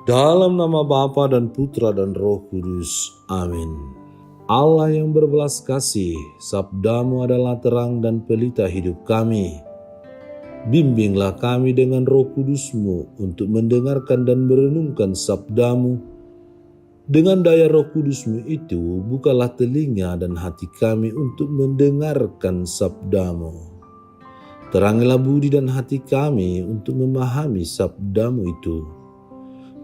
Dalam nama Bapa dan Putra dan Roh Kudus. Amin. Allah yang berbelas kasih, sabdamu adalah terang dan pelita hidup kami. Bimbinglah kami dengan Roh Kudus-Mu untuk mendengarkan dan merenungkan sabdamu. Dengan daya Roh Kudus-Mu itu, bukalah telinga dan hati kami untuk mendengarkan sabdamu. Terangilah budi dan hati kami untuk memahami sabdamu itu.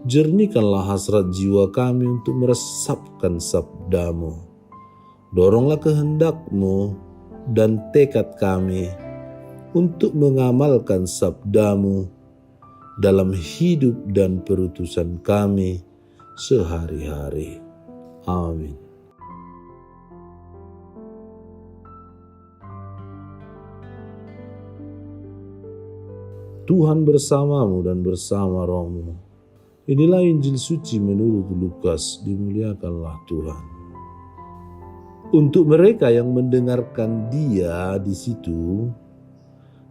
Jernihkanlah hasrat jiwa kami untuk meresapkan sabdamu. Doronglah kehendak-Mu dan tekad kami untuk mengamalkan sabdamu dalam hidup dan perutusan kami sehari-hari. Amin. Tuhan bersamamu dan bersama rohmu. Inilah Injil suci menurut Lukas, dimuliakanlah Tuhan. Untuk mereka yang mendengarkan Dia di situ,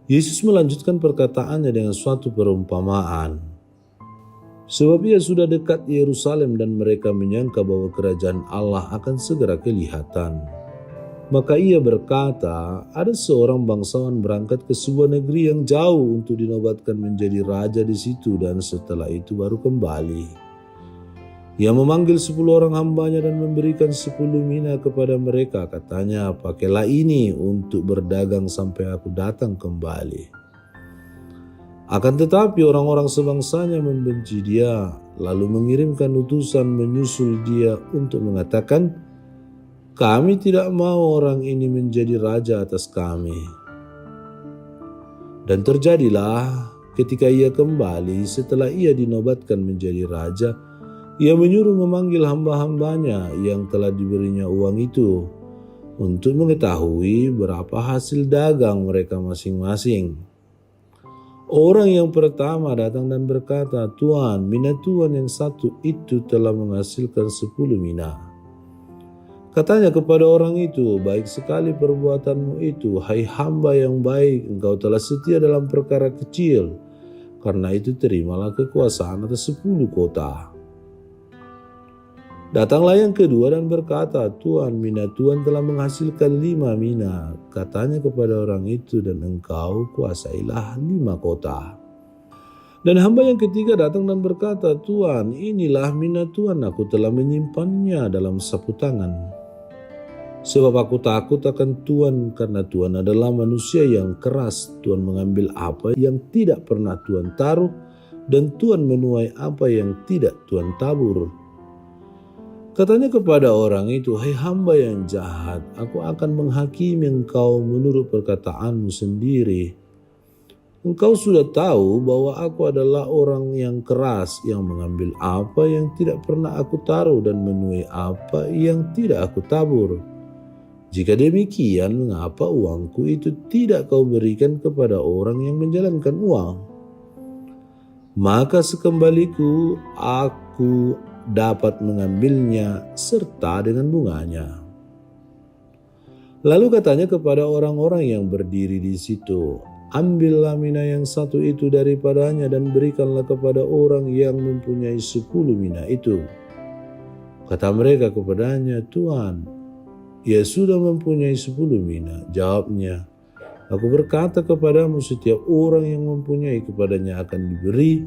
Yesus melanjutkan perkataannya dengan suatu perumpamaan. Sebab ia sudah dekat Yerusalem dan mereka menyangka bahwa kerajaan Allah akan segera kelihatan. Maka ia berkata, ada seorang bangsawan berangkat ke sebuah negeri yang jauh untuk dinobatkan menjadi raja di situ dan setelah itu baru kembali. Ia memanggil 10 orang hambanya dan memberikan 10 mina kepada mereka. Katanya, pakailah ini untuk berdagang sampai aku datang kembali. Akan tetapi orang-orang sebangsanya membenci dia, lalu mengirimkan utusan menyusul dia untuk mengatakan, kami tidak mau orang ini menjadi raja atas kami. Dan terjadilah ketika ia kembali setelah ia dinobatkan menjadi raja, ia menyuruh memanggil hamba-hambanya yang telah diberinya uang itu untuk mengetahui berapa hasil dagang mereka masing-masing. Orang yang pertama datang dan berkata, Tuan, mina Tuan yang satu itu telah menghasilkan 10 mina. Katanya kepada orang itu, baik sekali perbuatanmu itu, hai hamba yang baik, engkau telah setia dalam perkara kecil, karena itu terimalah kekuasaan atas 10 kota. Datanglah yang kedua dan berkata, Tuan, mina Tuan telah menghasilkan 5 mina. Katanya kepada orang itu, dan engkau kuasailah 5 kota. Dan hamba yang ketiga datang dan berkata, Tuan, inilah mina Tuan, aku telah menyimpannya dalam sapu tangan. Sebab aku takut akan Tuhan, karena Tuhan adalah manusia yang keras. Tuhan mengambil apa yang tidak pernah Tuhan taruh, dan Tuhan menuai apa yang tidak Tuhan tabur. Katanya kepada orang itu, hai hamba yang jahat, aku akan menghakimi engkau menurut perkataanmu sendiri. Engkau sudah tahu bahwa aku adalah orang yang keras, yang mengambil apa yang tidak pernah aku taruh dan menuai apa yang tidak aku tabur. Jika demikian, mengapa uangku itu tidak kau berikan kepada orang yang menjalankan uang? Maka sekembaliku, aku dapat mengambilnya serta dengan bunganya. Lalu katanya kepada orang-orang yang berdiri di situ, ambillah mina yang satu itu daripadanya dan berikanlah kepada orang yang mempunyai 10 mina itu. Kata mereka kepadanya, Tuan, ia sudah mempunyai 10 mina. Jawabnya, aku berkata kepadamu, setiap orang yang mempunyai kepadanya akan diberi,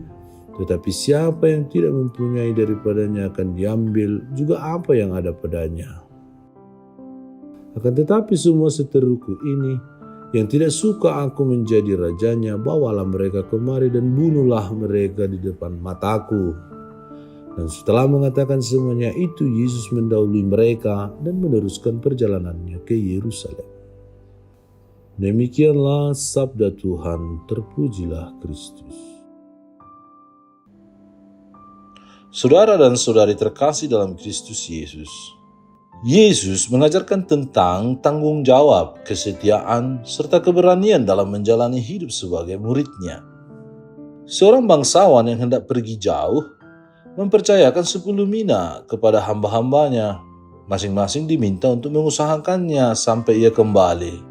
tetapi siapa yang tidak mempunyai daripadanya akan diambil juga apa yang ada padanya. Akan tetapi semua seteruku ini, yang tidak suka aku menjadi rajanya, bawalah mereka kemari dan bunuhlah mereka di depan mataku. Dan setelah mengatakan semuanya itu, Yesus mendahului mereka dan meneruskan perjalanannya ke Yerusalem. Demikianlah sabda Tuhan, terpujilah Kristus. Saudara dan saudari terkasih dalam Kristus Yesus, Yesus mengajarkan tentang tanggung jawab, kesetiaan, serta keberanian dalam menjalani hidup sebagai murid-Nya. Seorang bangsawan yang hendak pergi jauh mempercayakan 10 mina kepada hamba-hambanya. Masing-masing diminta untuk mengusahakannya sampai ia kembali.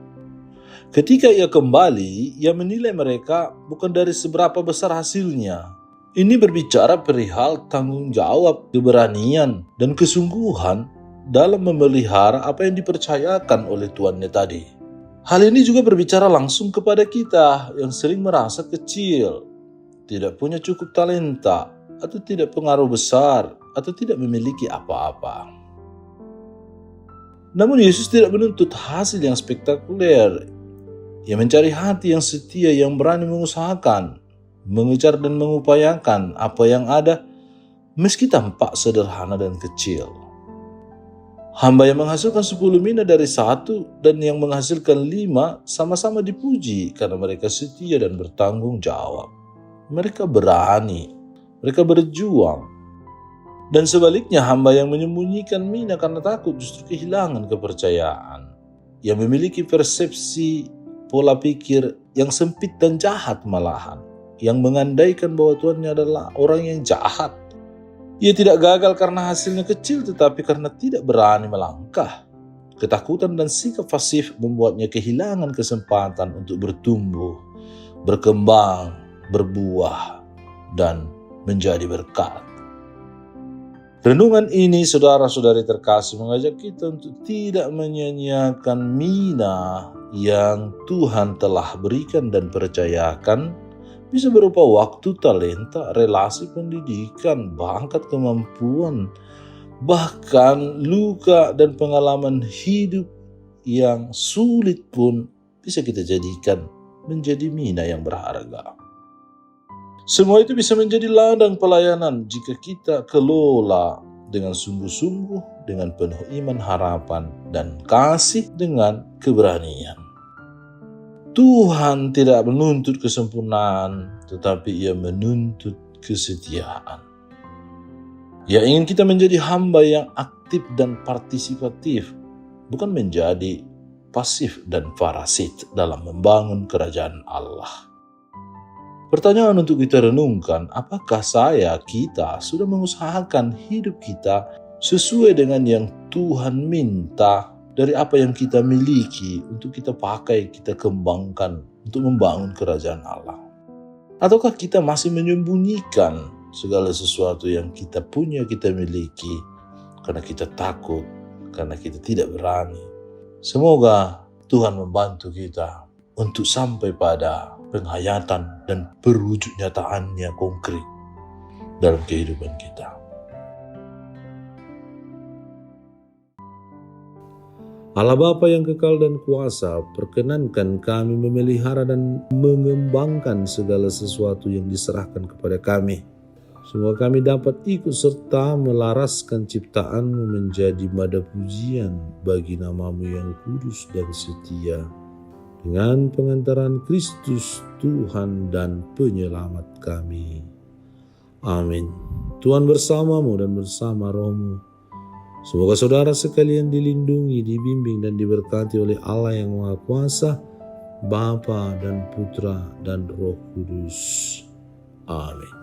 Ketika ia kembali, ia menilai mereka bukan dari seberapa besar hasilnya. Ini berbicara perihal tanggung jawab, keberanian, dan kesungguhan dalam memelihara apa yang dipercayakan oleh tuannya tadi. Hal ini juga berbicara langsung kepada kita yang sering merasa kecil, tidak punya cukup talenta, atau tidak pengaruh besar, atau tidak memiliki apa-apa. Namun Yesus tidak menuntut hasil yang spektakuler. Ia mencari hati yang setia, yang berani mengusahakan, mengejar dan mengupayakan apa yang ada, meski tampak sederhana dan kecil. Hamba yang menghasilkan 10 mina dari 1 dan yang menghasilkan 5 sama-sama dipuji karena mereka setia dan bertanggung jawab. Mereka berani, mereka berjuang. Dan sebaliknya hamba yang menyembunyikan mina karena takut justru kehilangan kepercayaan. Yang memiliki persepsi pola pikir yang sempit dan jahat malahan. Yang mengandaikan bahwa tuannya adalah orang yang jahat. Ia tidak gagal karena hasilnya kecil, tetapi karena tidak berani melangkah. Ketakutan dan sikap pasif membuatnya kehilangan kesempatan untuk bertumbuh, berkembang, berbuah, dan menjadi berkat. Renungan ini, saudara-saudari terkasih, mengajak kita untuk tidak menyia-nyiakan mina yang Tuhan telah berikan dan percayakan. Bisa berupa waktu, talenta, relasi, pendidikan, bakat, kemampuan, bahkan luka dan pengalaman hidup yang sulit pun bisa kita jadikan menjadi mina yang berharga. Semua itu bisa menjadi ladang pelayanan jika kita kelola dengan sungguh-sungguh, dengan penuh iman, harapan, dan kasih dengan keberanian. Tuhan tidak menuntut kesempurnaan, tetapi Ia menuntut kesetiaan. Ia ingin kita menjadi hamba yang aktif dan partisipatif, bukan menjadi pasif dan parasit dalam membangun kerajaan Allah. Pertanyaan untuk kita renungkan, apakah kita sudah mengusahakan hidup kita sesuai dengan yang Tuhan minta dari apa yang kita miliki untuk kita pakai, kita kembangkan untuk membangun kerajaan Allah? Ataukah kita masih menyembunyikan segala sesuatu yang kita punya, kita miliki, karena kita takut, karena kita tidak berani? Semoga Tuhan membantu kita untuk sampai pada penghayatan dan perwujud nyataannya konkret dalam kehidupan kita. Allah Bapa yang kekal dan kuasa, perkenankan kami memelihara dan mengembangkan segala sesuatu yang diserahkan kepada kami. Semoga kami dapat ikut serta melaraskan ciptaan-Mu menjadi mada pujian bagi nama-Mu yang kudus dan setia. Dengan pengantaran Kristus Tuhan dan Penyelamat kami. Amin. Tuhan bersamamu dan bersama rohmu. Semoga saudara sekalian dilindungi, dibimbing, dan diberkati oleh Allah yang Maha Kuasa, Bapa dan Putra dan Roh Kudus. Amin.